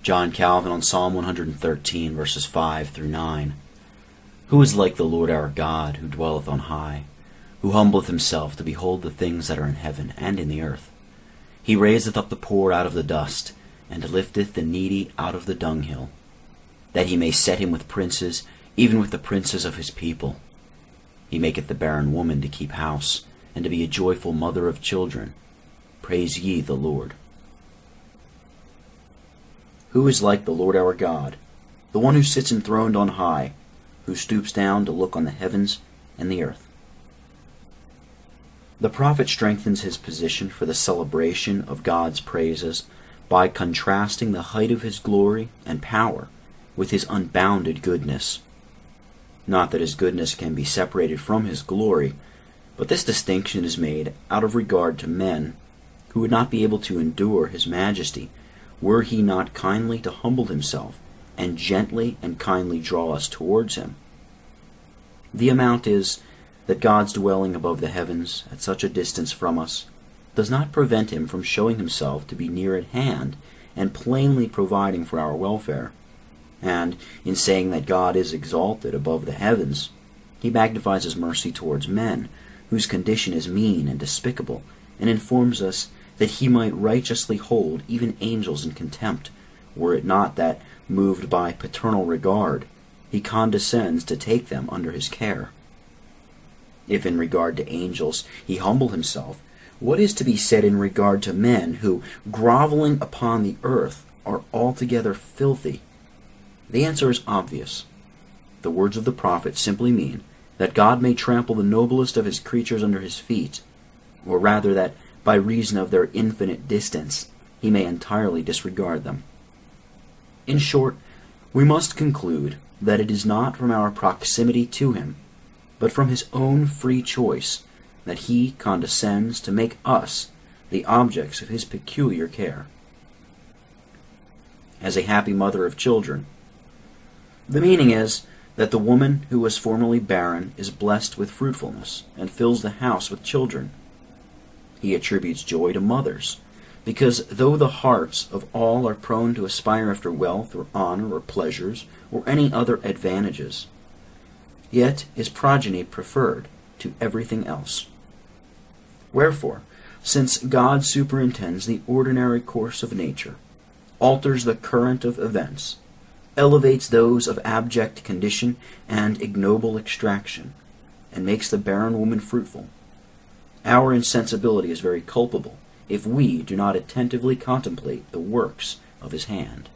John Calvin on Psalm 113, verses 5 through 9. Who is like the Lord our God, who dwelleth on high, who humbleth himself to behold the things that are in heaven and in the earth? He raiseth up the poor out of the dust, and lifteth the needy out of the dunghill, that he may set him with princes, even with the princes of his people. He maketh the barren woman to keep house, and to be a joyful mother of children. Praise ye the Lord. Who is like the Lord our God, the one who sits enthroned on high, who stoops down to look on the heavens and the earth? The prophet strengthens his position for the celebration of God's praises by contrasting the height of his glory and power with his unbounded goodness. Not that his goodness can be separated from his glory, but this distinction is made out of regard to men who would not be able to endure his majesty were he not kindly to humble himself and gently and kindly draw us towards him. The amount is that God's dwelling above the heavens at such a distance from us does not prevent him from showing himself to be near at hand and plainly providing for our welfare. And in saying that God is exalted above the heavens, he magnifies his mercy towards men, whose condition is mean and despicable, and informs us that he might righteously hold even angels in contempt, were it not that, moved by paternal regard, he condescends to take them under his care. If in regard to angels he humble himself, what is to be said in regard to men who, groveling upon the earth, are altogether filthy? The answer is obvious. The words of the prophet simply mean that God may trample the noblest of his creatures under his feet, or rather that, by reason of their infinite distance, he may entirely disregard them. In short, we must conclude that it is not from our proximity to him, but from his own free choice, that he condescends to make us the objects of his peculiar care. As a happy mother of children, the meaning is that the woman who was formerly barren is blessed with fruitfulness and fills the house with children. He attributes joy to mothers, because though the hearts of all are prone to aspire after wealth or honor or pleasures or any other advantages, yet is progeny preferred to everything else. Wherefore, since God superintends the ordinary course of nature, alters the current of events, elevates those of abject condition and ignoble extraction, and makes the barren woman fruitful, our insensibility is very culpable if we do not attentively contemplate the works of his hand.